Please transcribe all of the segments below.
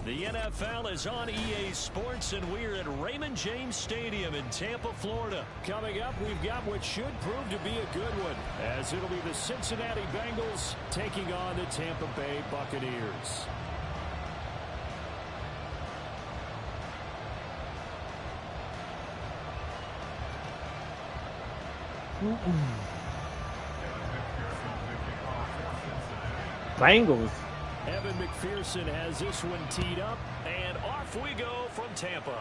The NFL is on EA Sports, and we're at Raymond James Stadium in Tampa, Florida. Coming up, we've got what should prove to be a good one, as it'll be the Cincinnati Bengals taking on the Tampa Bay Buccaneers. Bengals. Evan McPherson has this one teed up, and off we go from Tampa.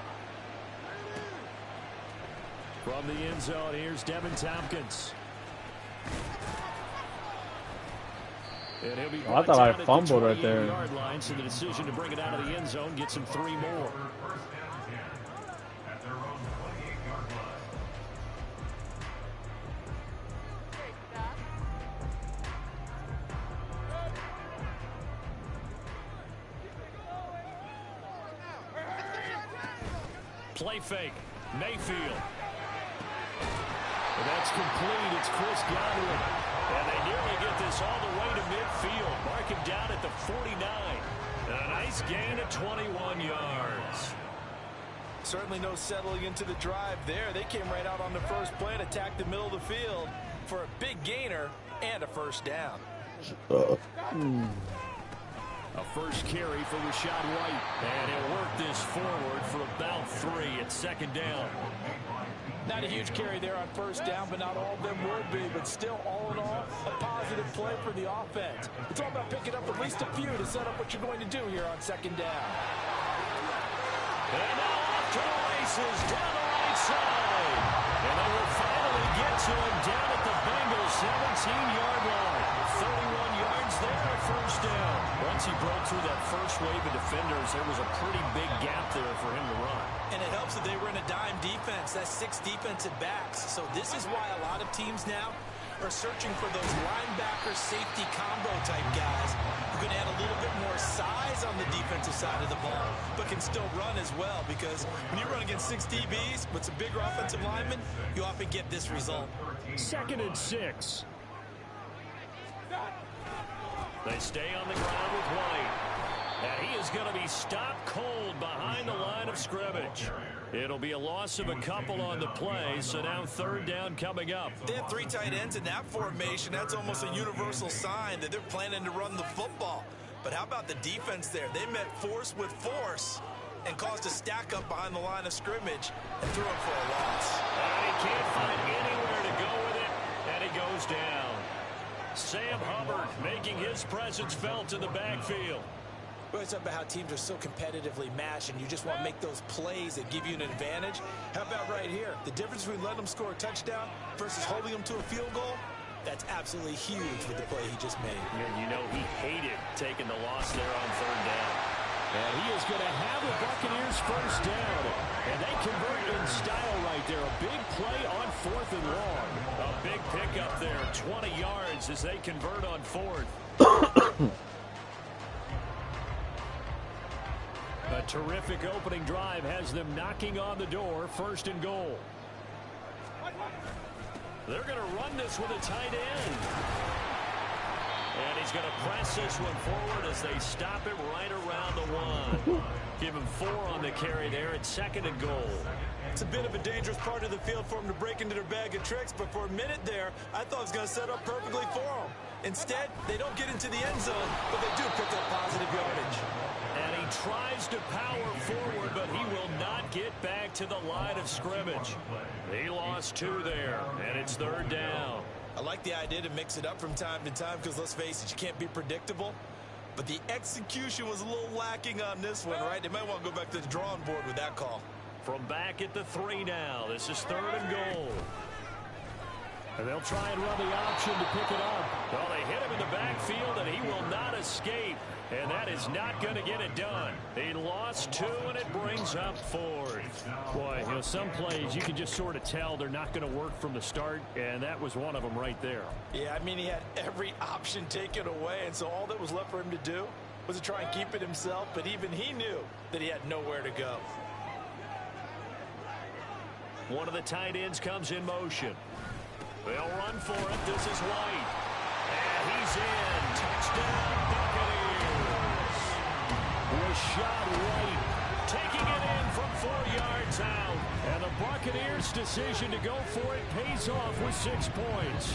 From the end zone, here's Devin Tompkins. And he'll be I thought I fumbled right there. Yard line, so the decision to bring it out of the end zone gets him 3 more. Play fake. Mayfield. And that's complete. It's Chris Godwin. And they nearly get this all the way to midfield. Mark him down at the 49. And a nice gain of 21 yards. Certainly no settling into the drive there. They came right out on the first play and attacked the middle of the field for a big gainer and a first down. A first carry for Rashad White. And he'll work this forward for about 3 at second down. Not a huge carry there on first down, but not all of them will be. But still, all in all, a positive play for the offense. It's all about picking up at least a few to set up what you're going to do here on second down. And now off to the races down the right side. And they will finally get to him down at the Bengals 17-yard line. 31 yards there, a first down. Once he broke through that first wave of defenders, there was a pretty big gap there for him to run. And it helps that they were in a dime defense. That's 6 defensive backs. So this is why a lot of teams now are searching for those linebacker safety combo type guys who can add a little bit more size on the defensive side of the ball, but can still run as well, because when you run against 6 DBs with some bigger offensive linemen, you often get this result. 2nd and 6. They stay on the ground with White. And he is going to be stopped cold behind the line of scrimmage. It'll be a loss of a couple on the play, so now 3rd down coming up. They have 3 tight ends in that formation. That's almost a universal sign that they're planning to run the football. But how about the defense there? They met force with force and caused a stack up behind the line of scrimmage and threw him for a loss. And he can't find anywhere to go with it, and he goes down. Sam Hubbard making his presence felt in the backfield. We always talk about how teams are so competitively matched, and you just want to make those plays that give you an advantage. How about right here? The difference between letting them score a touchdown versus holding them to a field goal, that's absolutely huge with the play he just made. And you know he hated taking the loss there on 3rd down. And he is going to have the Buccaneers first down. And they convert in style right there. A big play on 4th and long. A big pickup there. 20 yards as they convert on 4th. A terrific opening drive has them knocking on the door. 1st and goal. They're going to run this with a tight end. And he's going to press this one forward as they stop it right around the 1. Give him 4 on the carry there at 2nd and goal. It's a bit of a dangerous part of the field for them to break into their bag of tricks, but for a minute there, I thought it was going to set up perfectly for them. Instead, they don't get into the end zone, but they do pick up positive yardage. And he tries to power forward, but he will not get back to the line of scrimmage. He lost 2 there, and it's 3rd down. I like the idea to mix it up from time to time because, let's face it, you can't be predictable. But the execution was a little lacking on this one, right? They might want to go back to the drawing board with that call. From back at the 3 now, this is 3rd and goal. And they'll try and run the option to pick it up. Well, they hit him in the backfield, and he will not escape. And that is not going to get it done. He lost 2, and it brings up 4th. Boy, you know, some plays you can just sort of tell they're not going to work from the start, and that was one of them right there. Yeah, I mean, he had every option taken away, and so all that was left for him to do was to try and keep it himself, but even he knew that he had nowhere to go. One of the tight ends comes in motion. They'll run for it. This is White. And he's in. Touchdown, Buccaneers. a shot right. Taking it in from 4 yards out. And the Buccaneers' decision to go for it pays off with 6 points.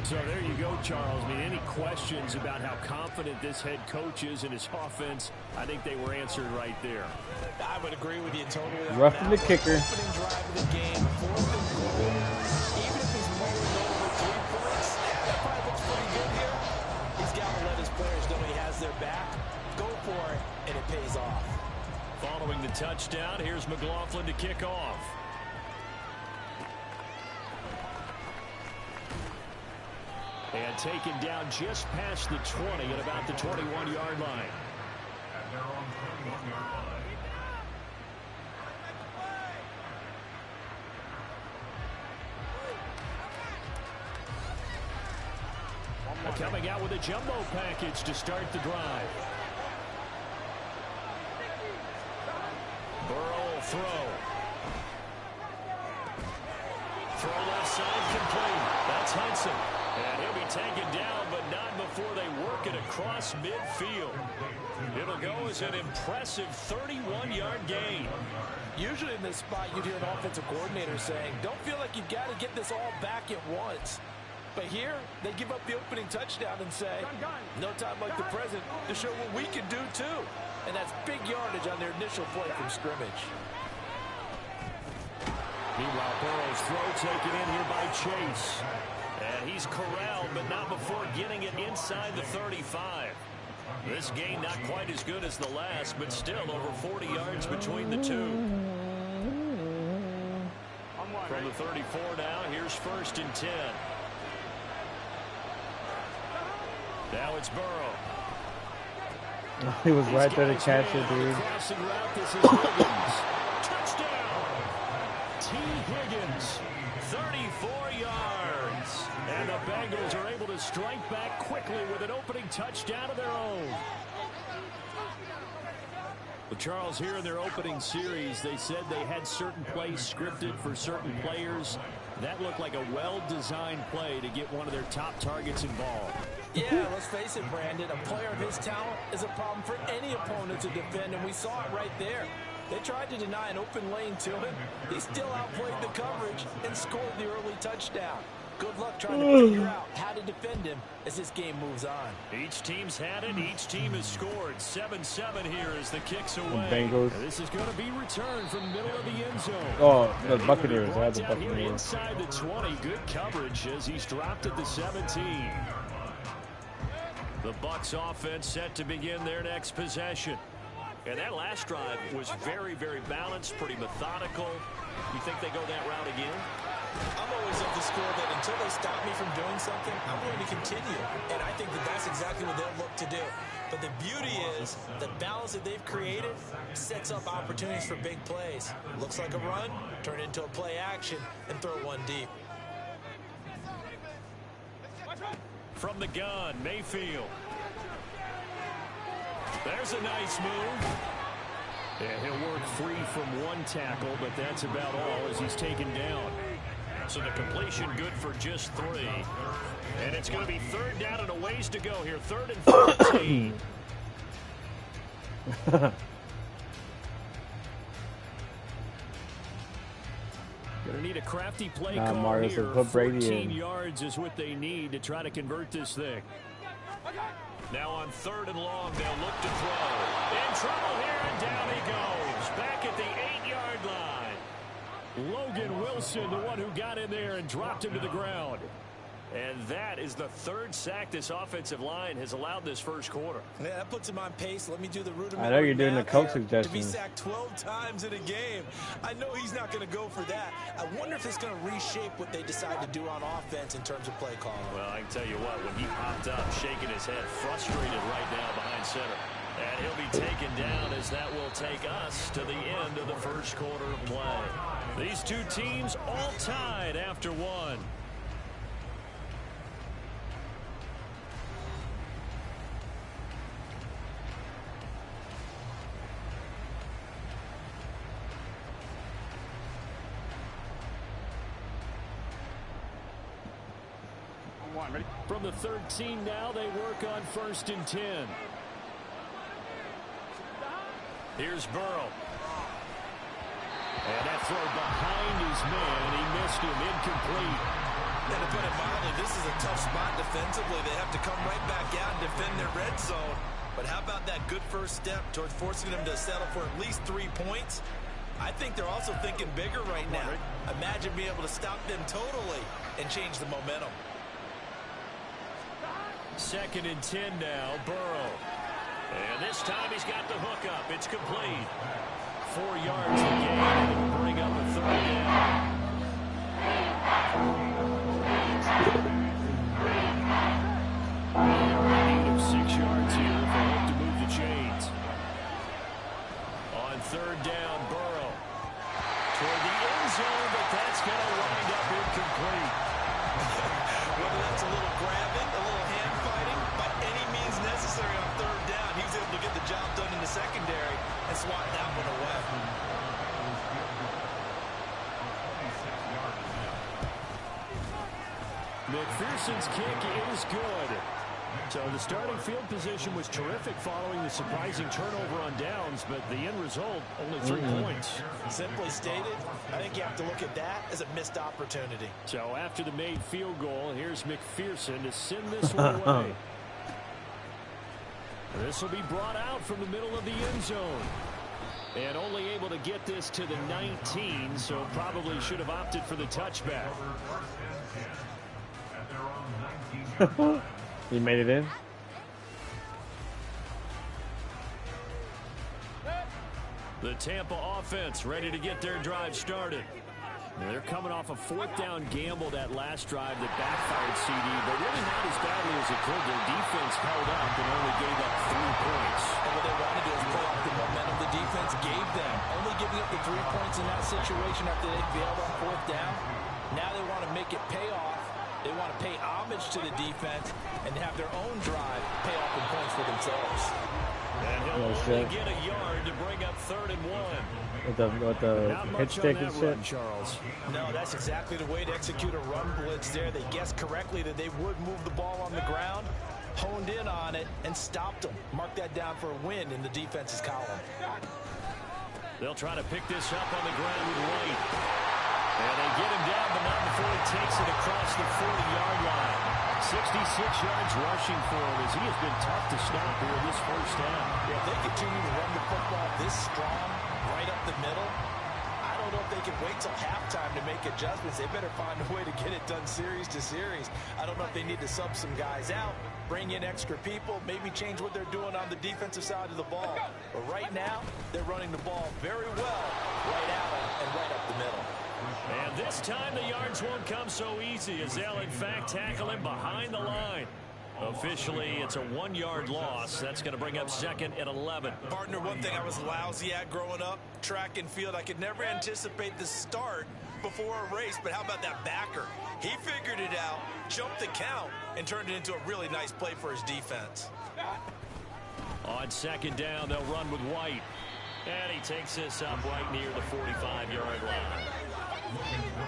So there you go, Charles. I mean, any questions about how confident this head coach is in his offense, I think they were answered right there. I would agree with you totally. Roughing the kicker. Opening drive of the game, 4th and goal. Even if he's mulling over 3 points, that probably looks pretty good here. He's got to let his players know he has their back. Go for it, and it pays off. Following the touchdown, here's McLaughlin to kick off. And taken down just past the 20 at about the 21-yard line. Coming out with a jumbo package to start the drive. Burrow will throw. Throw left side complete. That's Hudson. And he'll be taken down, but not before they work it across midfield. It'll go as an impressive 31-yard gain. Usually in this spot, you'd hear an offensive coordinator saying, don't feel like you've got to get this all back at once. But here, they give up the opening touchdown and say, no time like the present to show what we can do too. And that's big yardage on their initial play from scrimmage. Meanwhile, Burrow's throw taken in here by Chase. And he's corralled, but not before getting it inside the 35. This gain not quite as good as the last, but still over 40 yards between the two. From the 34 now, here's 1st and 10. Now it's Burrow. He was right there to catch it, dude. Crossing route, this is Higgins. Touchdown! T. Higgins, 34 yards. And the Bengals are able to strike back quickly with an opening touchdown of their own. Well, Charles, here in their opening series, they said they had certain plays scripted for certain players. That looked like a well-designed play to get one of their top targets involved. Yeah, let's face it, Brandon. A player of his talent is a problem for any opponent to defend, and we saw it right there. They tried to deny an open lane to him. He still outplayed the coverage and scored the early touchdown. Good luck trying to figure out how to defend him as this game moves on. Each team's had it. Each team has scored. 7-7 here as the kicks away. Bengals. This is going to be returned from the middle of the end zone. Oh, the Buccaneers. I had the Buccaneers. Inside the 20. Good coverage as he's dropped at the 17. The Bucs offense set to begin their next possession. And that last drive was very, very balanced, pretty methodical. You think they go that route again? I'm always of the school that until they stop me from doing something, I'm going to continue. And I think that that's exactly what they'll look to do. But the beauty is the balance that they've created sets up opportunities for big plays. Looks like a run, turn into a play action, and throw one deep. From the gun, Mayfield. There's a nice move. And he'll work free from one tackle, but that's about all as he's taken down. So the completion good for just 3. And it's going to be 3rd down and a ways to go here. 3rd and 14. Going to need a crafty play call Marius here. will put Brady 14 in. yards is what they need to try to convert this thing. Now on 3rd and long, they'll look to throw. In trouble here, and down he goes. Back at the 8-yard line. Logan Wilson, the one who got in there and dropped him to the ground. And that is the 3rd sack this offensive line has allowed this first quarter. Yeah, that puts him on pace. Let me do the rudimentary. I know you're doing the coach To be suggestions. sacked 12 times in a game. I know he's not going to go for that. I wonder if it's going to reshape what they decide to do on offense in terms of play calling. Well, I can tell you what, when he popped up, shaking his head, frustrated right now behind center. And he'll be taken down as that will take us to the end of the first quarter of play. These two teams all tied after one. From the 13 now, they work on 1st and 10. Here's Burrow. And that throw behind his man. He missed him. Incomplete. And to put it mildly, this is a tough spot defensively. They have to come right back out and defend their red zone. But how about that good first step towards forcing them to settle for at least 3 points? I think they're also thinking bigger right now. Imagine being able to stop them totally and change the momentum. 2nd and 10 now, Burrow. And this time he's got the hook up. It's complete. 4 yards a gain, and it'll bring up a 3rd down. Need of 6 yards here if they hope to move the chains. On 3rd down, Burrow. Toward the end zone, but that's going to wind up incomplete. Whether that's a little grabbing, a little hand fighting, by any means necessary on 3rd down, he was able to get the job done in the secondary and swat that one away. McPherson's kick is good. So the starting field position was terrific following the surprising turnover on downs, but the end result, only 3 points. Simply stated, I think you have to look at that as a missed opportunity. So after the made field goal, here's McPherson to send this one away. This will be brought out from the middle of the end zone. And only able to get this to the 19, so probably should have opted for the touchback. He made it in. The Tampa offense ready to get their drive started. They're coming off a 4th down gamble that last drive that backfired CD, but really not as badly as it could. Their defense held up and only gave up 3 points. And what they wanted to do is pull out the momentum the defense gave them. Only giving up the 3 points in that situation after they failed on 4th down. Now they want to make it pay off. They want to pay homage to the defense and have their own drive pay off in points for themselves. And he'll only get a yard to bring up 3rd and 1. With the pitch stick and shit. Charles. No, that's exactly the way to execute a run blitz there. They guessed correctly that they would move the ball on the ground, honed in on it, and stopped them. Mark that down for a win in the defense's column. They'll try to pick this up on the ground with White. And they get him down, but not before he takes it across the 40-yard line. 66 yards rushing for him as he has been tough to stop here this first half. If they continue to run the football this strong, right up the middle, I don't know if they can wait till halftime to make adjustments. They better find a way to get it done series to series. I don't know if they need to sub some guys out, bring in extra people, maybe change what they're doing on the defensive side of the ball. But right now, they're running the ball very well right out and right up the middle. And this time the yards won't come so easy as they'll in fact tackle him behind the line. Officially, it's a 1-yard loss. That's going to bring up 2nd and 11. Partner, one thing I was lousy at growing up, track and field, I could never anticipate the start before a race, but how about that backer? He figured it out, jumped the count, and turned it into a really nice play for his defense. On 2nd down, they'll run with White. And he takes this up right near the 45-yard line.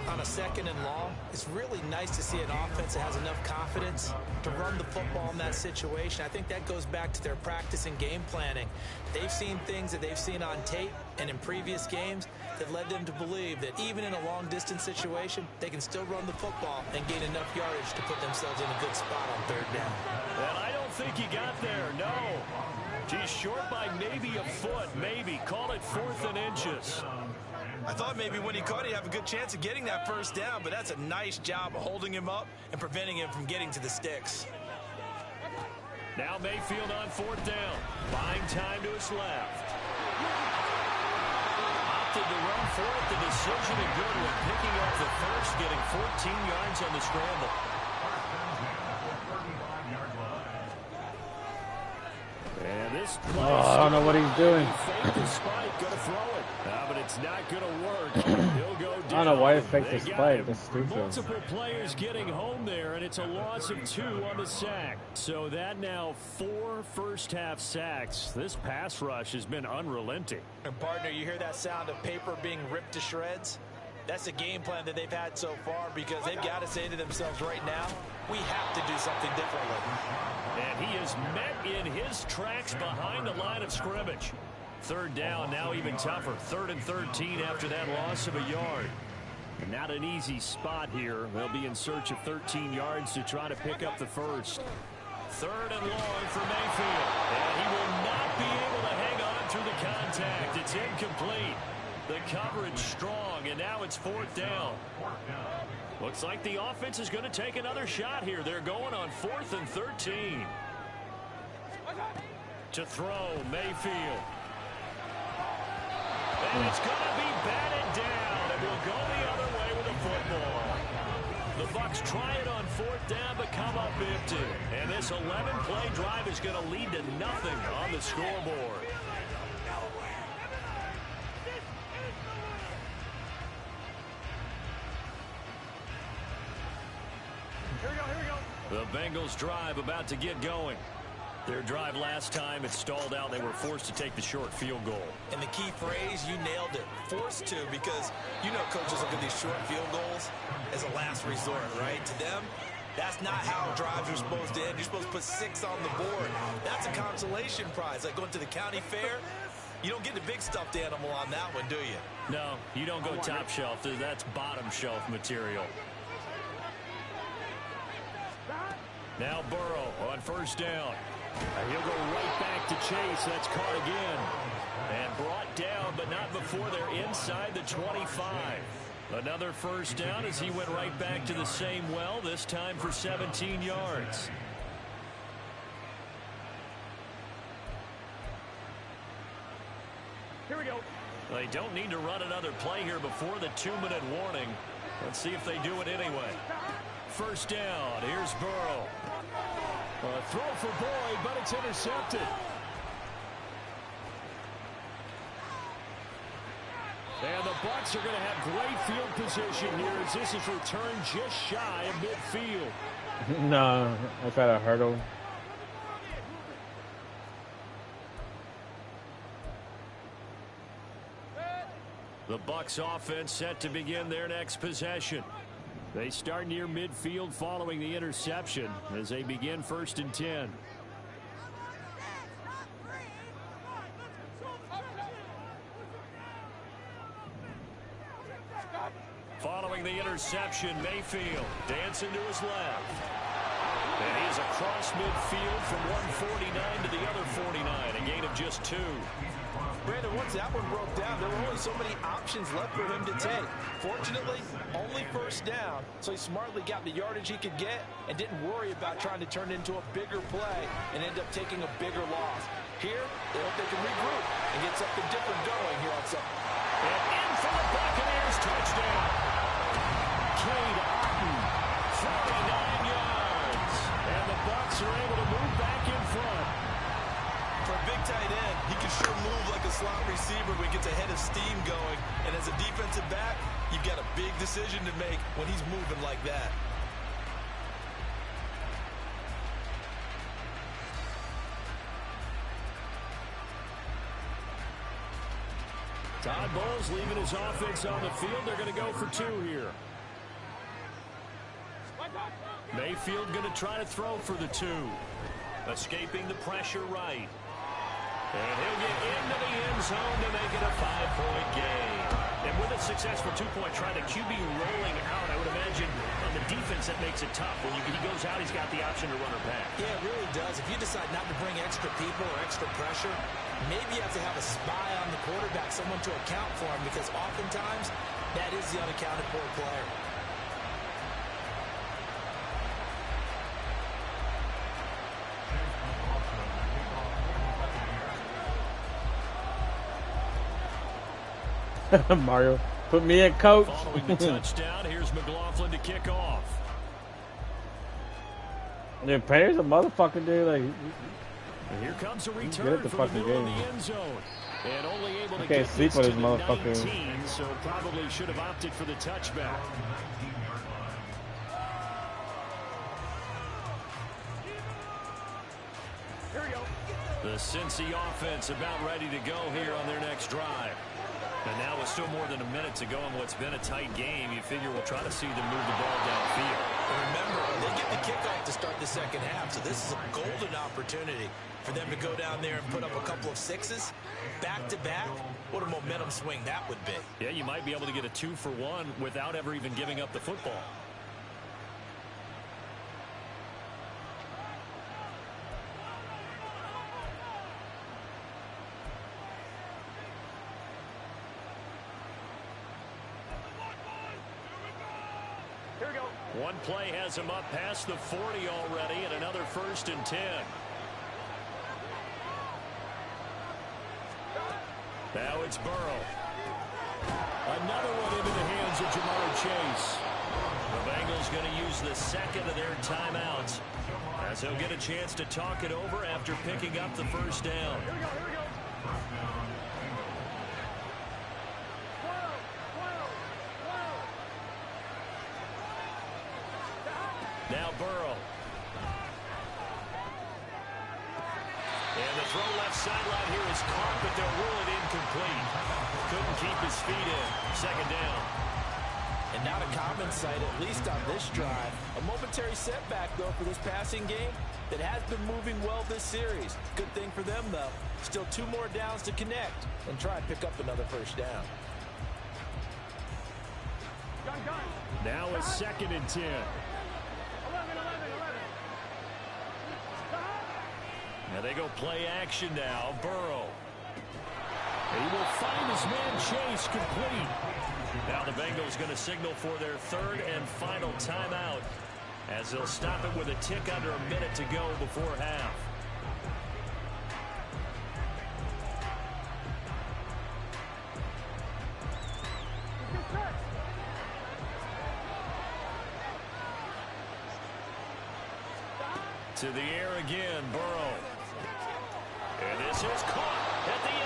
On a 2nd and long, it's really nice to see an offense that has enough confidence to run the football in that situation. I think that goes back to their practice and game planning. They've seen things that they've seen on tape and in previous games that led them to believe that even in a long-distance situation, they can still run the football and gain enough yardage to put themselves in a good spot on 3rd down. And I don't think he got there, no. He's short by maybe a foot, maybe. Call it 4th and inches. I thought maybe when he caught it, he'd have a good chance of getting that first down, but that's a nice job of holding him up and preventing him from getting to the sticks. Now Mayfield on 4th down. Buying time to his left. Opted to run for it. The decision a good one. Picking up the first, getting 14 yards on the scramble. And this play I don't know what he's doing. Fake the spike, gonna throw it. But it's not gonna work. He'll go down. I don't know why he faked the spike. That's stupid. Multiple players getting home there, and it's a loss of 2 on the sack. So that now 4 first-half sacks. This pass rush has been unrelenting. And partner, you hear that sound of paper being ripped to shreds? That's a game plan that they've had so far because they've got to say to themselves right now, we have to do something differently. And he is met in his tracks behind the line of scrimmage. Third down, now even tougher. 3rd and 13 after that loss of a yard. Not an easy spot here. They'll be in search of 13 yards to try to pick up the first. 3rd and long for Mayfield. And he will not be able to hang on through the contact. It's incomplete. The coverage strong, and now it's 4th down. Looks like the offense is going to take another shot here. They're going on 4th and 13. To throw, Mayfield. And it's going to be batted down, and we'll go the other way with the football. The Bucs try it on 4th down, but come up empty. And this 11-play drive is going to lead to nothing on the scoreboard. The Bengals drive about to get going. Their drive last time, it stalled out. They were forced to take the short field goal. And the key phrase, you nailed it. Forced to, because you know coaches look at these short field goals as a last resort, right? To them, that's not how drives are supposed to end. You're supposed to put 6 on the board. That's a consolation prize. Like going to the county fair, you don't get the big stuffed animal on that one, do you? No, you don't go top shelf. That's bottom shelf material. Now Burrow on 1st down. He'll go right back to Chase. That's caught again. And brought down, but not before they're inside the 25. Another 1st down as he went right back to the same well, this time for 17 yards. Here we go. They don't need to run another play here before the 2-minute warning. Let's see if they do it anyway. 1st down. Here's Burrow. A throw for Boyd, but it's intercepted. And the Bucs are going to have great field position here as this is returned just shy of midfield. No, I got a hurdle. The Bucs offense set to begin their next possession. They start near midfield following the interception as they begin 1st and 10. Following the interception, Mayfield dancing to his left. And he is across midfield from 149 to the other 49, a gain of just 2. Brandon, once that one broke down, there were only so many options left for him to take. Fortunately, only 1st down, so he smartly got the yardage he could get and didn't worry about trying to turn it into a bigger play and end up taking a bigger loss. Here, they hope they can regroup and get something different going here on Sunday. And in for the Buccaneers, touchdown. Cade Otton, 49 yards. And the Bucs are able to move back in front. For a big tight end, he can sure move like a slot receiver when he gets a head of steam going. And as a defensive back, you've got a big decision to make when he's moving like that. Todd Bowles leaving his offense on the field. They're going to go for 2 here. Mayfield going to try to throw for the 2. Escaping the pressure right. And he'll get into the end zone to make it a 5-point game. And with a successful 2-point try, the QB rolling out, I would imagine on the defense that makes it tough. When he goes out, he's got the option to run or pass. Yeah, it really does. If you decide not to bring extra people or extra pressure, maybe you have to have a spy on the quarterback, someone to account for him, because oftentimes that is the unaccounted for player. Mario, put me in, coach. Following the touchdown, here's McLaughlin to kick off. Dude, Penny's a motherfucker, dude. Like, and here comes a return the from the middle game. of the end zone. And only able to Okay, get sleep this on to this the motherfucker. 19, so probably should have opted for the touchback. Here we go. The Cincy offense about ready to go here on their next drive. And now with still more than a minute to go in what's been a tight game, you figure we'll try to see them move the ball downfield. And remember, they get the kickoff to start the second half, so this is a golden opportunity for them to go down there and put up a couple of sixes back-to-back. What a momentum swing that would be. Yeah, you might be able to get a 2-for-1 without ever even giving up the football. Here we go. One play has him up past the 40 already, and another 1st and 10. Now it's Burrow. Another one into the hands of Jamar Chase. The Bengals going to use the second of their timeouts, as they'll get a chance to talk it over after picking up the first down. Here we go. Here we go. Now Burrow. And the throw left sideline here is caught, but they'll rule it incomplete. Couldn't keep his feet in. Second down. And not a common sight, at least on this drive. A momentary setback, though, for this passing game that has been moving well this series. Good thing for them, though. Still 2 more downs to connect and try and pick up another first down. Gun. Now a 2nd and 10. 11. Now they go play action now. Burrow. He will find his man Chase complete. Now the Bengals going to signal for their 3rd and final timeout, as they'll stop it with a tick under a minute to go before half. To the air again, Burrow. And this is caught at the 8.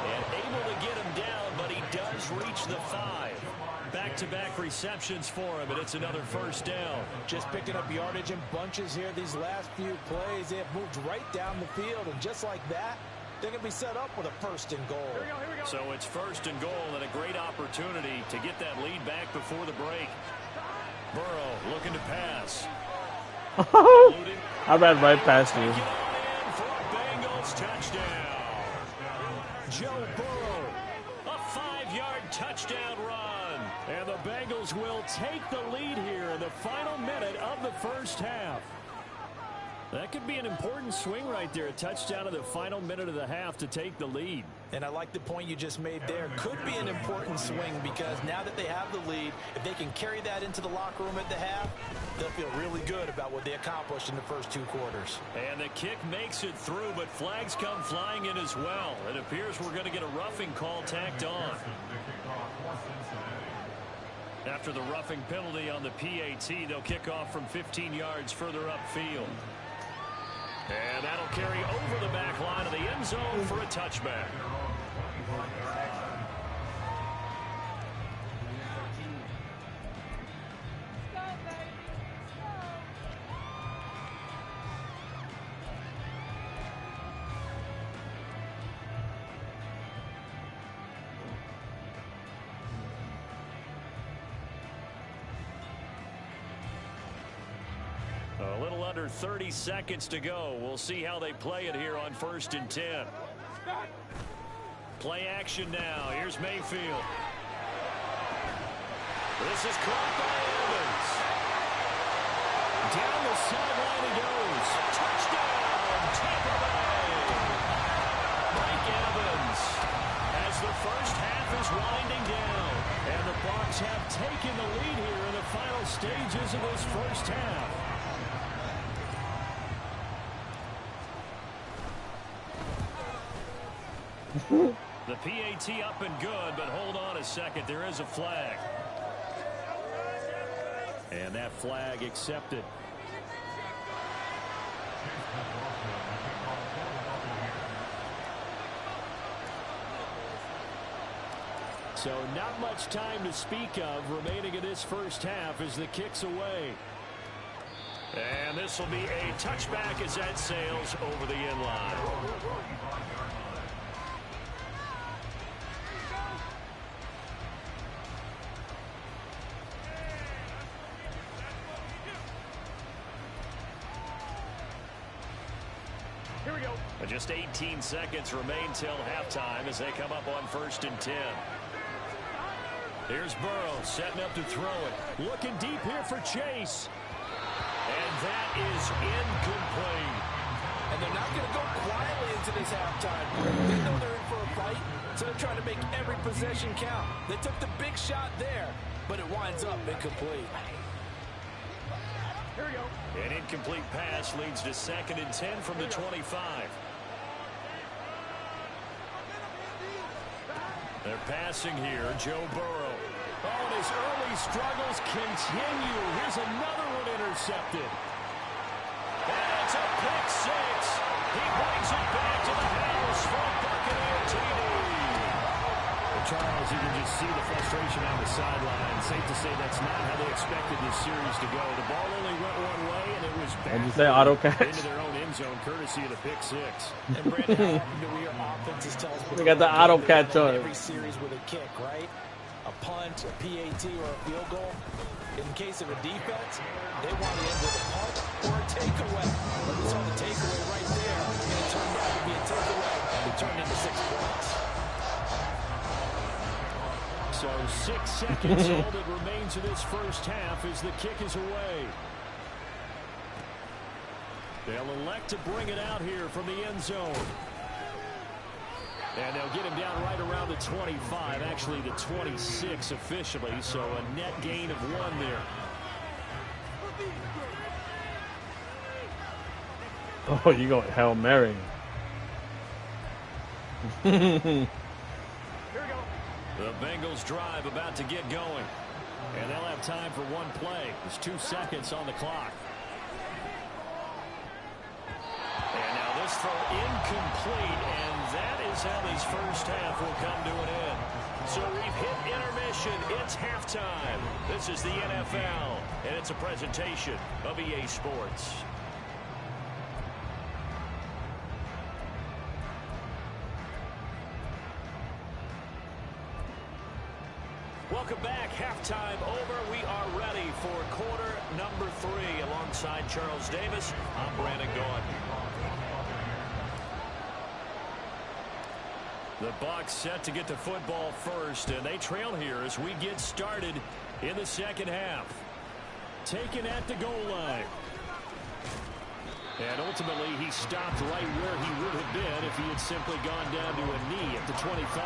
And able to get him down, but he does reach the 5. Back-to-back receptions for him, and it's another first down. Just picking up yardage in bunches here these last few plays. They have moved right down the field, and just like that, they're going to be set up with a 1st and goal. Here we go. So it's 1st and goal, and a great opportunity to get that lead back before the break. Burrow looking to pass. I ran right past you. For a Bengals touchdown. Joe Burrow, a 5-yard touchdown run. And the Bengals will take the lead here in the final minute of the first half. That could be an important swing right there. A touchdown in the final minute of the half to take the lead. And I like the point you just made there. Could be an important swing, because now that they have the lead, if they can carry that into the locker room at the half, they'll feel really good about what they accomplished in the first 2 quarters. And the kick makes it through, but flags come flying in as well. It appears we're going to get a roughing call tacked on. After the roughing penalty on the PAT, they'll kick off from 15 yards further upfield. And that'll carry over the back line of the end zone for a touchback. A little under 30 seconds to go. We'll see how they play it here on 1st and 10. Play action now. Here's Mayfield. This is caught by Evans. Down the sideline he goes. Touchdown, Tampa Bay. Mike Evans, as the first half is winding down, and the Bucs have taken the lead here in the final stages of this first half. The PAT up and good, but hold on a second. There is a flag. And that flag accepted. So not much time to speak of remaining in this first half as the kick's away. And this will be a touchback as that sails over the end line. we go. Just 18 seconds remain till halftime as they come up on 1st and 10. Here's Burrow setting up to throw it. Looking deep here for Chase. And that is incomplete. And they're not going to go quietly into this halftime. They know they're in for a fight, so they're trying to make every possession count. They took the big shot there, but it winds up incomplete. Here we go. An incomplete pass leads to 2nd and 10 from the 25. They're passing here, Joe Burrow. Oh, and his early struggles continue. Here's another one intercepted. And it's a pick six. He brings it back to the house for Buccaneer TD. Charles, you can just see the frustration on the sideline. Safe to say that's not how they expected this series to go. The ball only went one way, and it was back Did you say auto catch? into their own end zone, courtey of the pick six. And Brandon, how often do we hear offenses tell us We got the auto catch on it. every series with a kick, right? A punt, a PAT, or a field goal. In case of a defense, they want to end with a punt or a takeaway. But we saw the takeaway right there, and it turned out to be a takeaway. It turned into 6 points. So 6 seconds, all that remains of this first half as the kick is away. They'll elect to bring it out here from the end zone. And they'll get him down right around the 25, actually the 26 officially, so a net gain of 1 there. Oh, you going Hail Mary. Here we go. The Bengals drive about to get going. And they'll have time for one play. There's 2 seconds on the clock. And now this throw incomplete, and that is how this first half will come to an end. So we've hit intermission. It's halftime. This is the NFL, and it's a presentation of EA Sports. Welcome back. Halftime over. We are ready for quarter number 3. Alongside Charles Davis, I'm Brandon Gaughan. The Bucs set to get the football first, and they trail here as we get started in the second half. Taken at the goal line. And ultimately, he stopped right where he would have been if he had simply gone down to a knee at the 25.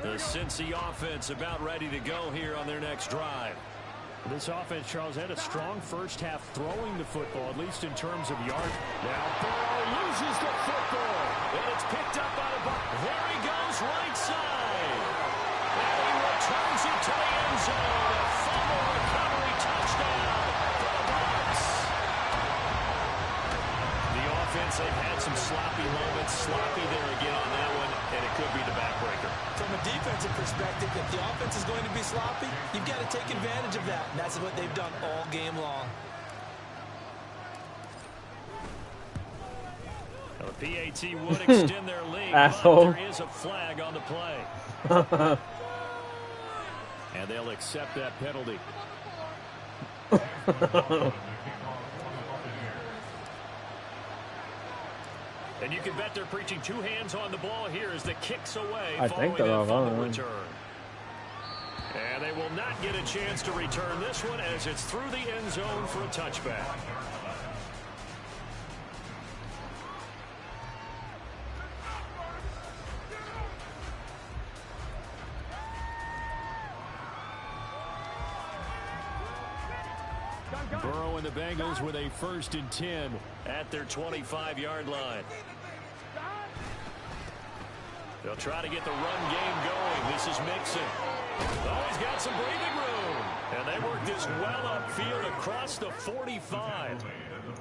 The Cincy offense about ready to go here on their next drive. This offense, Charles, had a strong first half throwing the football, at least in terms of yards. Now Burrow loses the football, and it's picked up by the Bucs. There he goes, right side. And he returns it to the end zone. A fumble recovery touchdown for the Bucs. The offense, they've had some sloppy moments. Sloppy there again on that one, and it could be the backbreaker. From a defensive perspective, if the offense is going to be sloppy, you've got to take advantage of that. And that's what they've done all game long. Now, the PAT would extend their lead, Asshole. but there is a flag on the play. And they'll accept that penalty. And you can bet they're preaching 2 hands on the ball here as the kick's away I following think they're that all fumble on. return. And they will not get a chance to return this one as it's through the end zone for a touchback. Burrow and the Bengals with a 1st and 10 at their 25-yard line. They'll try to get the run game going. This is Mixon. Oh, he's got some breathing room. And they work this well upfield across the 45.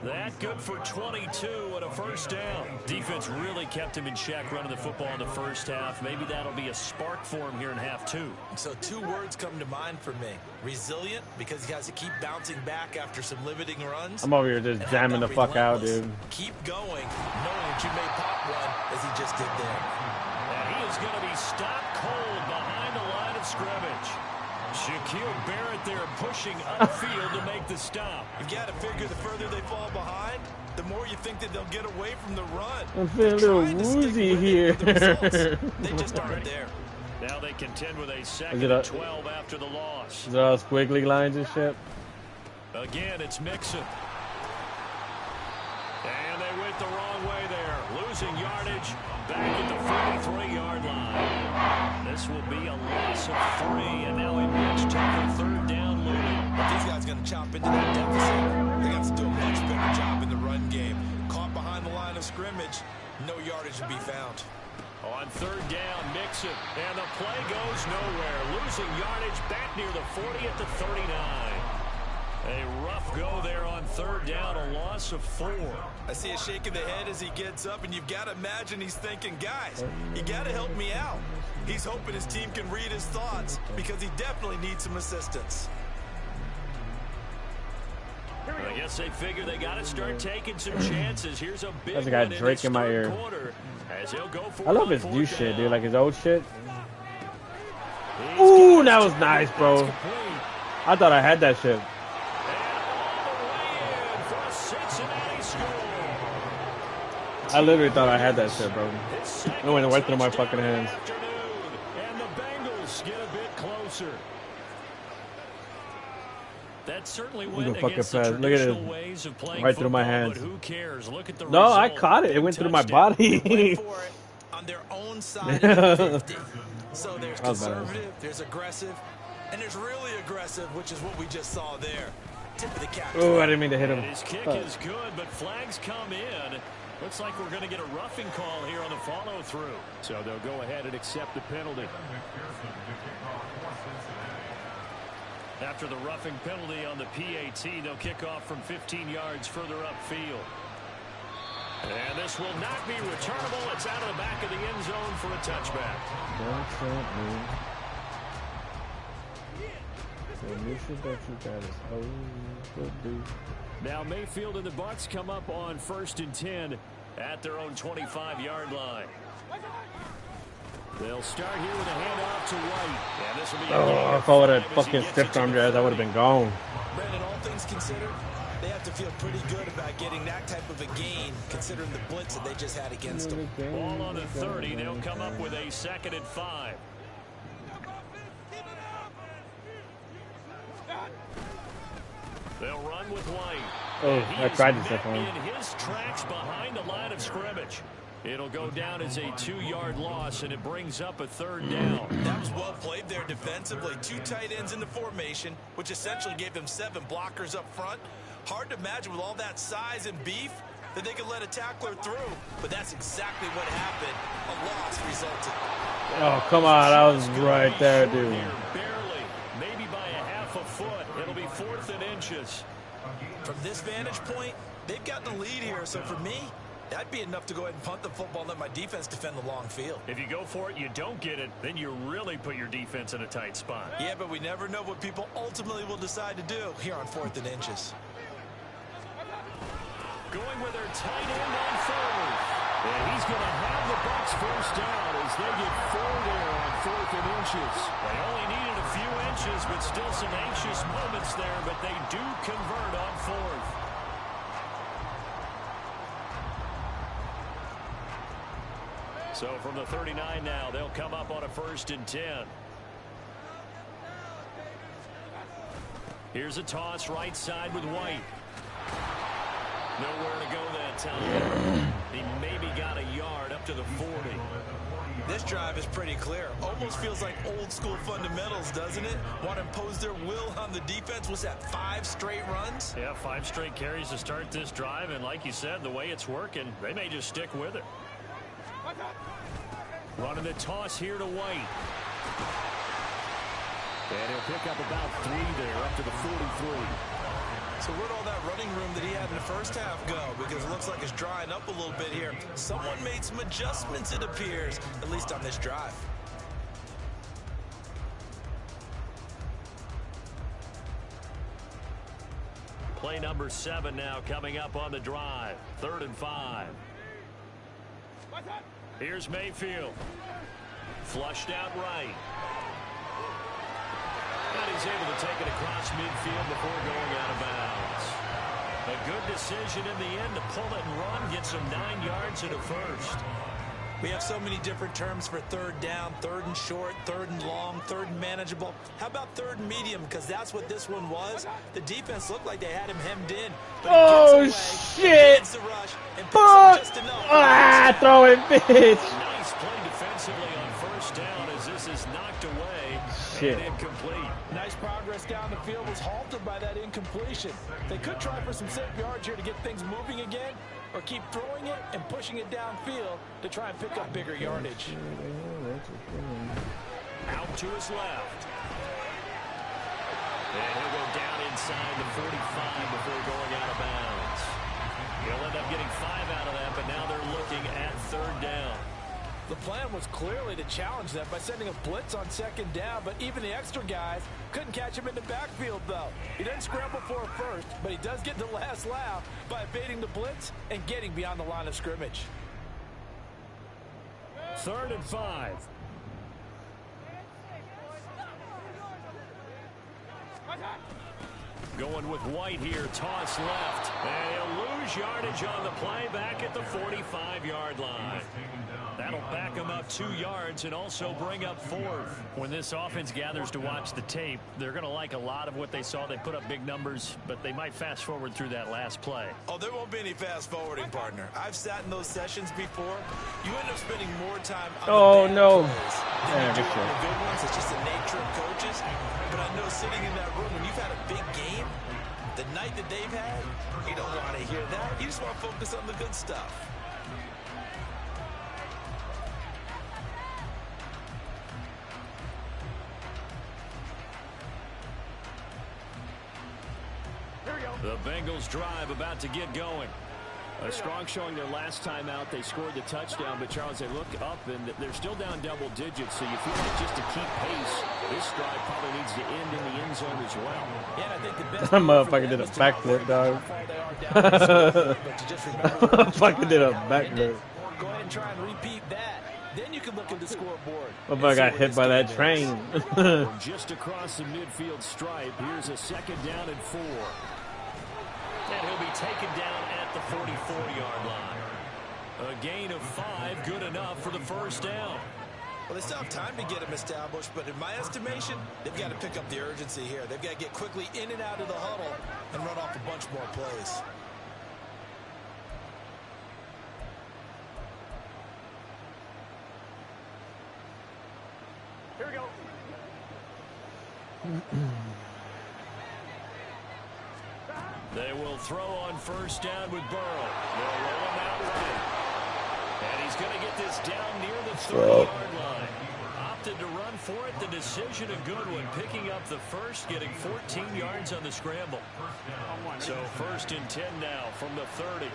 That good for 22 and a first down. Defense really kept him in check running the football in the first half. Maybe that'll be a spark for him here in half two. So 2 words come to mind for me. Resilient, because he has to keep bouncing back after some limiting runs. I'm over here just jamming the fuck out, dude. Keep going, knowing that you may pop one, as he just did there. And he is going to be stopped cold behind the line of scrimmage. Shaquille Barrett there pushing upfield to make the stop. You've got to figure the further they fall behind, the more you think that they'll get away from the run. I'm feeling a little woozy here. They just aren't there. Now they contend with a second and 12 after the loss. Is it all squiggly lines and shit? Again, it's Mixon. And they went the wrong way there. Losing yardage back at the 43-yard line. This will be a loss of 3, and now a much tougher third down looming. If these guys are going to chop into that deficit, they're going to have to do a much better job in the run game. Caught behind the line of scrimmage, no yardage to be found. On third down, Mixon, and the play goes nowhere. Losing yardage back near the 40 at the 39. A rough go there on third down, a loss of 4. I see a shake of the head as he gets up, and you've got to imagine he's thinking, guys, you got to help me out. He's hoping his team can read his thoughts because he definitely needs some assistance. I guess they figure they got to start taking some chances. Here's a big That's a guy Drake in my ear. I love his new shit, dude, like his old shit. Ooh, that was nice, bro. I thought I had that shit. I literally thought I had that shit, bro. It went right through my fucking hands. And the Bengals get a bit closer. That certainly went against the traditional ways of playing right through my hands. But who cares? Look at the no, result. I caught it. It went through my body. On their own side of the 50. So there's conservative, there's aggressive, and there's really aggressive, which is what we just saw there. Tip of the cap. Oh, I didn't mean to hit him. And his kick is good, but flags come in. Looks like we're going to get a roughing call here on the follow-through. So they'll go ahead and accept the penalty. After the roughing penalty on the PAT, they'll kick off from 15 yards further upfield. And this will not be returnable. It's out of the back of the end zone for a touchback. Now Mayfield and the Bucs come up on 1st and 10 at their own 25-yard line. They'll start here with a handoff to White. And this will be if I would have fucking stiffed arm jazz, I would have been gone. Brandon, all things considered, they have to feel pretty good about getting that type of a gain, considering the blitz that they just had against them. Ball on the 30. They'll come up with a 2nd and 5. They'll run with White. Oh, I tried to step on him. In his tracks behind the line of scrimmage. It'll go down as a 2-yard loss, and it brings up a 3rd down. That was well played there defensively. 2 tight ends in the formation, which essentially gave them 7 blockers up front. Hard to imagine with all that size and beef that they could let a tackler through. But that's exactly what happened. A loss resulted. Oh, come on. I was right there, dude. Barely. Maybe by a half a foot. It'll be 4th and inches. From this vantage point, they've gotten the lead here. So for me, that'd be enough to go ahead and punt the football and let my defense defend the long field. If you go for it, you don't get it, then you really put your defense in a tight spot. Yeah, but we never know what people ultimately will decide to do here on 4th and inches. Going with their tight end on 4th. And he's going to have the Bucs first down as they get 4 there on 4th and inches. They only needed a few inches, but still some anxious moments there, but they do convert on 4th. So from the 39 now, they'll come up on a 1st and 10. Here's a toss right side with White. Nowhere to go that time. He maybe got a yard up to the 40. This drive is pretty clear. Almost feels like old school fundamentals, doesn't it? Want to impose their will on the defense. Was that 5 straight runs? Yeah, 5 straight carries to start this drive. And like you said, the way it's working, they may just stick with it. Running the toss here to White. And he'll pick up about 3 there, up to the 43. So where'd all that running room that he had in the first half go? Because it looks like it's drying up a little bit here. Someone made some adjustments, it appears, at least on this drive. Play number 7 now coming up on the drive. 3rd and 5. Here's Mayfield. Flushed out right. And he's able to take it across midfield before going out of bounds. A good decision in the end to pull it and run. Gets him 9 yards and a first. We have so many different terms for 3rd down, 3rd and short, 3rd and long, 3rd and manageable. How about 3rd and medium? Because that's what this one was. The defense looked like they had him hemmed in. Oh, shit. Fuck. Throw it, bitch. Nice play defensively on 1st down as this is knocked away. Shit. And incomplete. Nice progress down the field was halted by that incompletion. They could try for some safe yards here to get things moving again, or keep throwing it and pushing it downfield to try and pick up bigger yardage. Out to his left. And he'll go down inside the 45 before going out of bounds. He'll end up getting 5 out of that, but now they're looking at 3rd down. The plan was clearly to challenge them by sending a blitz on 2nd down, but even the extra guys couldn't catch him in the backfield, though. He doesn't scramble for it first, but he does get the last laugh by evading the blitz and getting beyond the line of scrimmage. 3rd and 5. Going with White here, toss left. And he'll lose yardage on the play back at the 45-yard line. That'll back him up 2 yards and also bring up 4th. When this offense gathers to watch the tape, they're going to like a lot of what they saw. They put up big numbers, but they might fast forward through that last play. Oh, there won't be any fast forwarding, partner. I've sat in those sessions before. You end up spending more time on the bad plays than you do on the good ones. It's just the nature of coaches. But I know sitting in that room, when you've had a big game, the night that they've had, you don't want to hear that. You just want to focus on the good stuff. The Bengals drive about to get going. A strong showing their last time out. They scored the touchdown, but Charles, they look up and they're still down double digits, so you feel like just to keep pace, this drive probably needs to end in the end zone as well. Yeah, I think the best That motherfucker did a backflip, dog. Motherfucker did a backflip. Go ahead and try and repeat that. Then you can look at the scoreboard. Motherfucker got hit by that train. From just across the midfield stripe, here's a 2nd down and 4. And he'll be taken down at the 44-yard line. A gain of 5, good enough for the 1st down. Well, they still have time to get him established, but in my estimation, they've got to pick up the urgency here. They've got to get quickly in and out of the huddle and run off a bunch more plays. Here we go. They will throw on 1st down with Burrow. They'll roll him out right. And he's going to get this down near the 30-yard line. Opted to run for it. The decision a good one. Picking up the first, getting 14 yards on the scramble. So 1st and 10 now from the 30.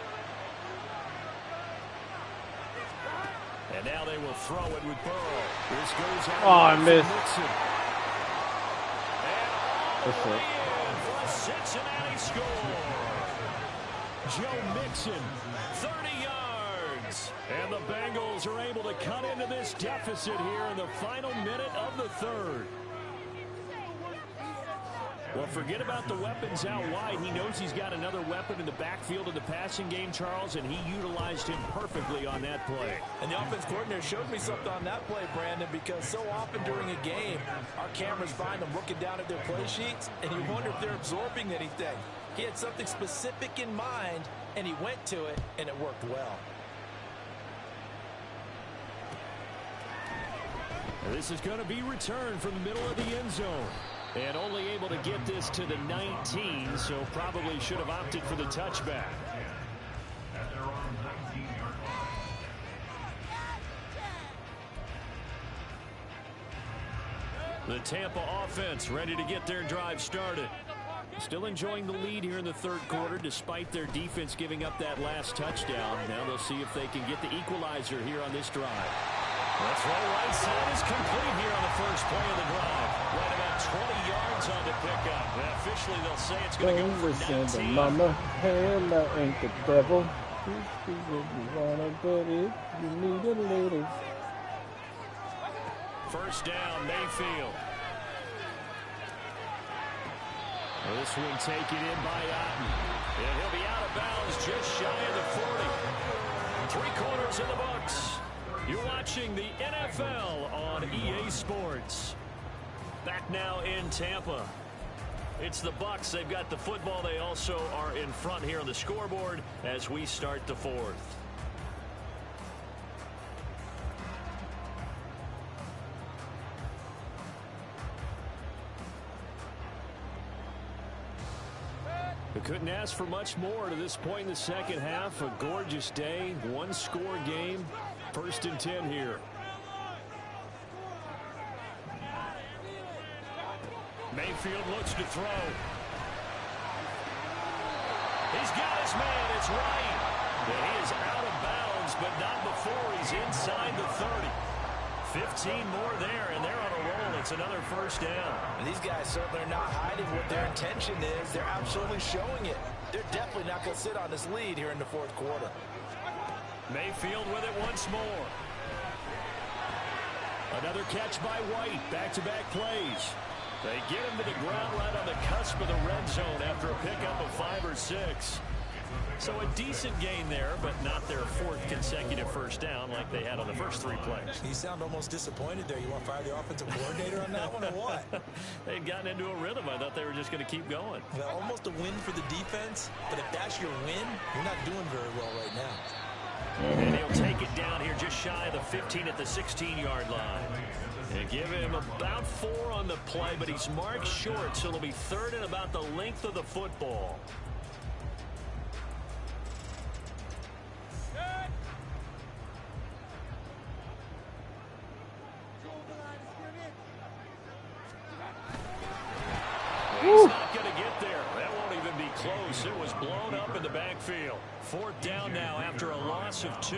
And now they will throw it with Burrow. This goes out. Oh, I missed. That's it. Cincinnati score. Joe Mixon, 30 yards. And the Bengals are able to cut into this deficit here in the final minute of the 3rd. Well, forget about the weapons out wide. He knows he's got another weapon in the backfield of the passing game, Charles, and he utilized him perfectly on that play. And the offense coordinator showed me something on that play, Brandon, because so often during a game, our cameras find them looking down at their play sheets, and you wonder if they're absorbing anything. He had something specific in mind, and he went to it, and it worked well. This is going to be returned from the middle of the end zone. And only able to get this to the 19, so probably should have opted for the touchback. The Tampa offense ready to get their drive started. Still enjoying the lead here in the third quarter despite their defense giving up that last touchdown. Now they'll see if they can get the equalizer here on this drive. The throw right side is complete here on the first play of the drive. Right about 20 yards on the pickup. And officially, they'll say it's going to go for 19. Mama, hell, I ain't the devil. You wanna bet it, you need a little. First down, Mayfield. Well, this one taken in by Otten. And he'll be out of bounds just shy of the 40. 3 quarters in the books. You're watching the NFL on EA Sports. Back now in Tampa. It's the Bucs. They've got the football. They also are in front here on the scoreboard as we start the fourth. They couldn't ask for much more to this point in the second half. A gorgeous day, one-score game. 1st and 10 here. Mayfield looks to throw. He's got his man. It's right. And he is out of bounds, but not before he's inside the 30. 15 more there, and they're on a roll. It's another first down. And these guys certainly are not hiding what their intention is. They're absolutely showing it. They're definitely not going to sit on this lead here in the fourth quarter. Mayfield with it once more. Another catch by White. Back-to-back plays. They get him to the ground right on the cusp of the red zone after a pickup of 5 or 6. So a decent gain there, but not their 4th consecutive first down like they had on the first 3 plays. You sound almost disappointed there. You want to fire the offensive coordinator on that one or what? They'd gotten into a rhythm. I thought they were just going to keep going. Well, almost a win for the defense, but if that's your win, you're not doing very well right now. And he'll take it down here just shy of the 15 at the 16-yard line. They give him about 4 on the play, but he's marked short, so it'll be 3rd and about the length of the football. He's not going to get there. That won't even be close. It was blown up in the backfield. 4th down now after a loss of 2.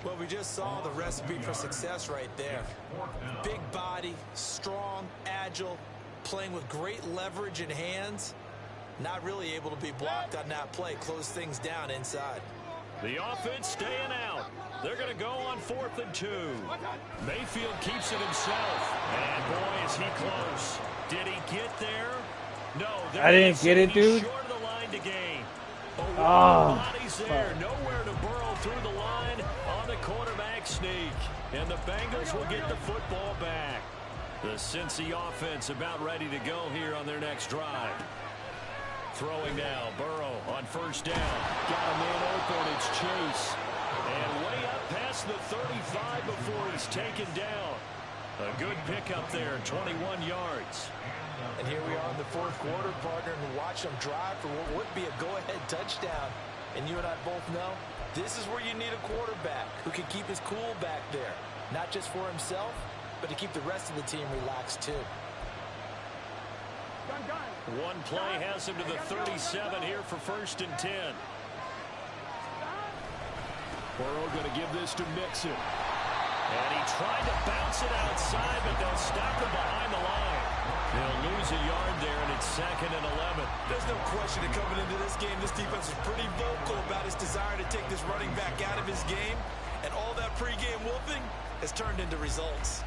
Well, we just saw the recipe for success right there. Big body, strong, agile, playing with great leverage in hands. Not really able to be blocked on that play. Close things down inside. The offense staying out. They're going to go on 4th and 2. Mayfield keeps it himself. And boy, is he close. Did he get there? No. I didn't get it, dude. Short of the line to gain. Bodies there. Nowhere to burrow through the line on the quarterback sneak. And the Bengals will get the football back. The Cincy offense about ready to go here on their next drive. Throwing now, Burrow on first down. Got a man open, it's Chase. And way up past the 35 before he's taken down. A good pickup there, 21 yards. And here we are in the fourth quarter, partner, and watch them drive for what would be a go-ahead touchdown. And you and I both know this is where you need a quarterback who can keep his cool back there. Not just for himself, but to keep the rest of the team relaxed too. One play has him to the 37 here for 1st and 10. Burrow going to give this to Mixon. And he tried to bounce it outside, but they'll stop him behind the line. They'll lose a yard there, and it's 2nd and 11. There's no question that coming into this game, this defense was pretty vocal about his desire to take this running back out of his game. And all that pregame wolfing has turned into results.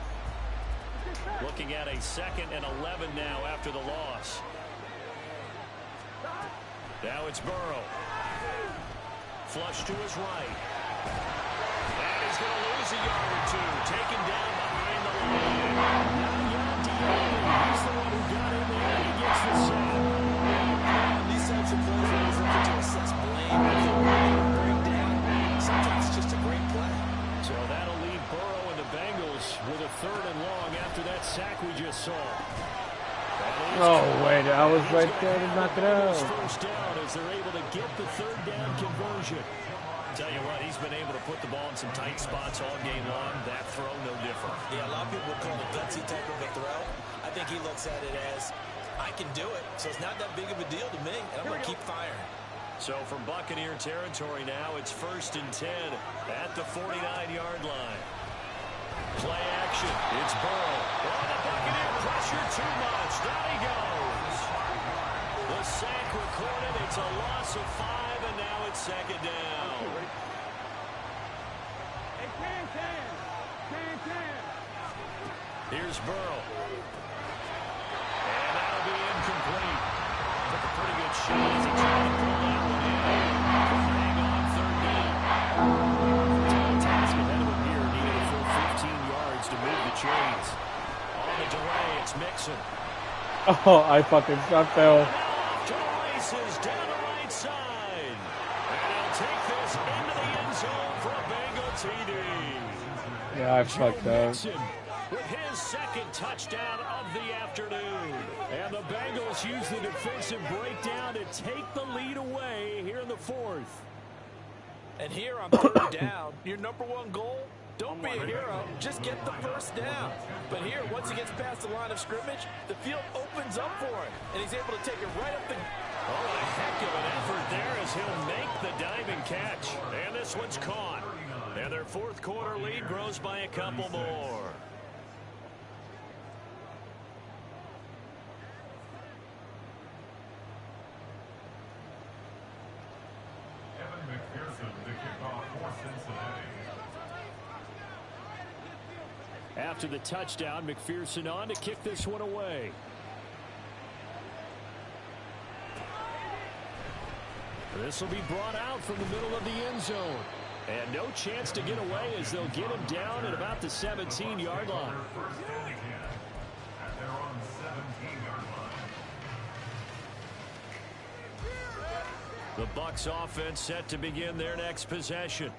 Looking at a 2nd and 11 now after the loss. Now it's Burrow. Flush to his right. And he's going to lose a yard or 2. Taken down behind the line. He's the one who got in there. He gets the sack. These types of plays are always looking to assess blame. Bring down. Sometimes it's just a great play. So that'll leave Burrow and the Bengals with a 3rd and long after that sack we just saw. Oh, wait, I was right there to knock it out. First down as they're able to get the 3rd down conversion. Tell you what, he's been able to put the ball in some tight spots all game long. That throw, no different. Yeah, a lot of people would call it a gutsy type of a throw. I think he looks at it as, I can do it, so it's not that big of a deal to me, and I'm going to keep firing. So from Buccaneer territory now, it's 1st and 10 at the 49-yard line. Play action. It's Burrow. Oh, the Buccaneer pressure too much. Down he goes. The sack recorded. It's a loss of 5, and now it's 2nd down. Here's Burrow. And that'll be incomplete. Took a pretty good shot as he tried to pull that one in. Hang on 3rd down. Task ahead of him here. Needed a full 15 yards to move the chains. On the delay, it's Mixon. Oh, I fell. Off to the races down the right side. And he'll take this into the end zone for a Bengal TD. Yeah, I fucked up. Mixon with his 2nd touchdown of the afternoon. And the Bengals use the defensive breakdown to take the lead away here in the 4th. And here on 3rd down, your number 1 goal, don't be a hero, just get the 1st down. But here, once he gets past the line of scrimmage, the field opens up for him, and he's able to take it right up the... Oh, what a heck of an effort there as he'll make the diving catch. And this one's caught. And their 4th quarter lead grows by a couple more. After the touchdown, McPherson on to kick this one away. This will be brought out from the middle of the end zone. And no chance to get away as they'll get him down at about the 17-yard line. The Bucs offense set to begin their next possession.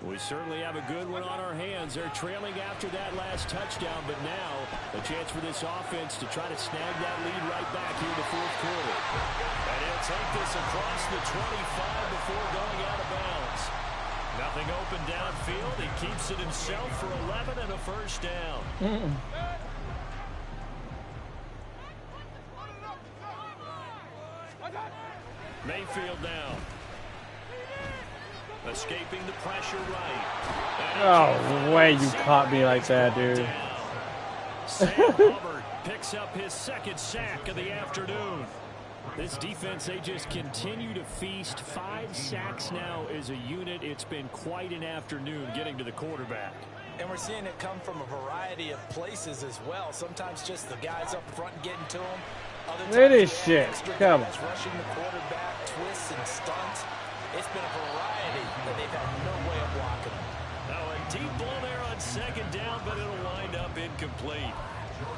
We certainly have a good one on our hands. They're trailing after that last touchdown, but now a chance for this offense to try to snag that lead right back here in the 4th quarter. And he'll take this across the 25 before going out of bounds. Nothing open downfield. He keeps it himself for 11 and a 1st down. Mayfield down. Escaping the pressure right. Oh, way you caught me like that, dude. Sam Hubbard picks up his 2nd sack of the afternoon. This defense, they just continue to feast. 5 sacks now as a unit. It's been quite an afternoon getting to the quarterback. And we're seeing it come from a variety of places as well. Sometimes just the guys up front getting to him. Look at this shit. Come on. Rushing the quarterback, twists and stunts. It's been a variety that they've had no way of blocking them. Now a deep ball there on 2nd down, but it'll wind up incomplete.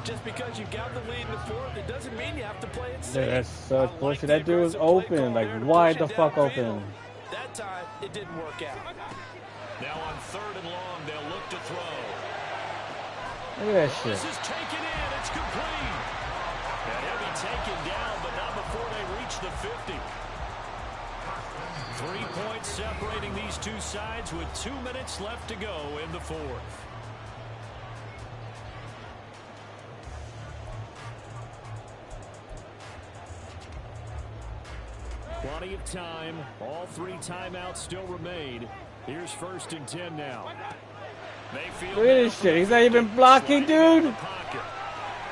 Just because you got the lead in the 4th, it doesn't mean you have to play it safe. Dude, that's such bullshit. That dude was open. Like, wide the fuck open. That time, it didn't work out. Now on 3rd and long, they'll look to throw. Look at that shit. This is taken in. It's complete. And he'll be taken down, but not before they reach the 50. 3 points separating these two sides with 2 minutes left to go in the 4th. Plenty of time. All 3 timeouts still remain. Here's 1st and 10 now. Mayfield. Look at this shit. He's not even blocking, dude. And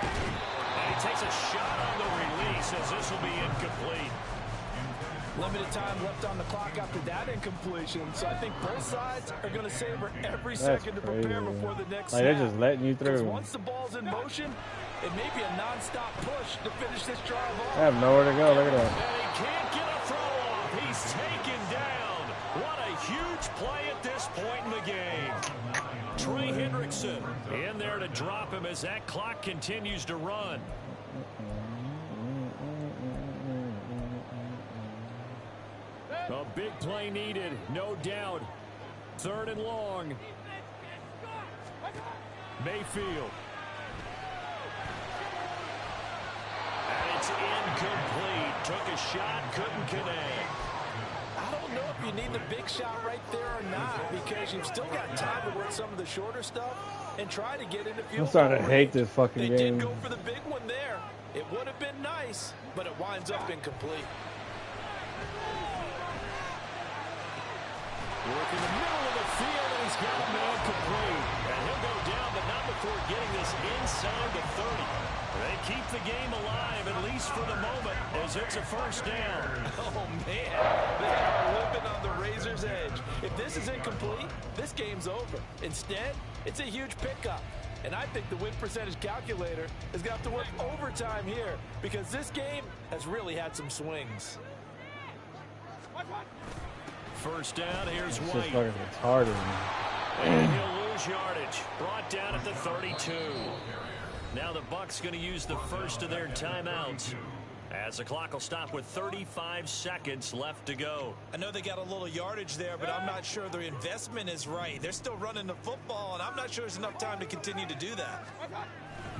he takes a shot on the release as this will be incomplete. Limited time left on the clock after that incompletion, so I think both sides are going to savor every That's second to crazy, prepare man. before the next Like, snap. they're just letting you Because through. once the ball's in motion, it may be a non-stop push to finish this drive off. I have nowhere to go. Look at that. And he can't get a throw off. He's taken down. What a huge play at this point in the game. Trey Hendrickson in there to drop him as that clock continues to run. A big play needed, no doubt. 3rd and long. Mayfield. And it's incomplete. Took a shot, couldn't connect. I don't don't know if you need the big shot right there or not, because you've still got time to work some of the shorter stuff and try to get into field goal. I'm starting to hate this fucking They game. did go for the big one there. It would have been nice, but it winds up incomplete. Work in the middle of the field, and he's got a man complete. And he'll go down, but not before getting this inside the 30. They keep the game alive, at least for the moment, as it's a first down. Oh, man. They are living on the razor's edge. If this is incomplete, this game's over. Instead, it's a huge pickup. And I think the win percentage calculator is going to have to work overtime here, because this game has really had some swings. First down, here's It's just White. fucking retarded, man. And he'll lose yardage. Brought down at the 32. Now the Bucs going to use the first of their timeouts, as the clock will stop with 35 seconds left to go. I know they got a little yardage there, but I'm not sure their investment is right. They're still running the football, and I'm not sure there's enough time to continue to do that.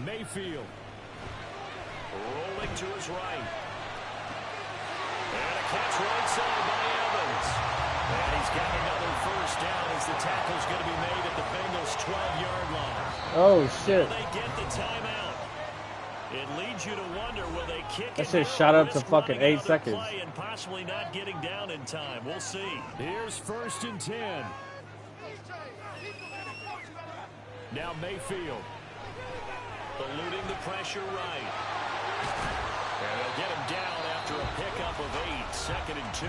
Mayfield. Rolling to his right. And a catch right side by Evans. And he's got another first down as the tackle's going to be made at the Bengals' 12-yard line. Oh, shit. Now they get the timeout. It leads you to wonder, will they kick That it shit now shot or up to risk fucking running 8 another seconds. play and possibly not getting down in time? We'll see. Here's 1st and 10. Now Mayfield. Eluding the pressure right. And they'll get him down after a pickup of 8. 2nd and 2.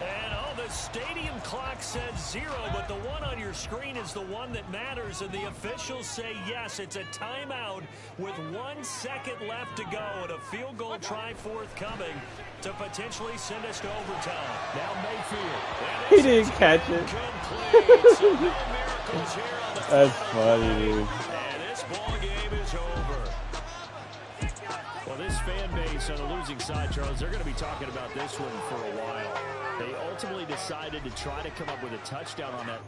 And, oh, the stadium clock says 0, but the one on your screen is the one that matters, and the officials say yes, it's a timeout with 1 second left to go, and a field goal try forthcoming to potentially send us to overtime. Now Mayfield. He didn't catch it. Complete. So no miracles here on the That's final funny, play. dude. And this ball game is over. Well, this fan base on the losing side, Charles, they're going to be talking about this one for a while. They ultimately decided to try to come up with a touchdown on that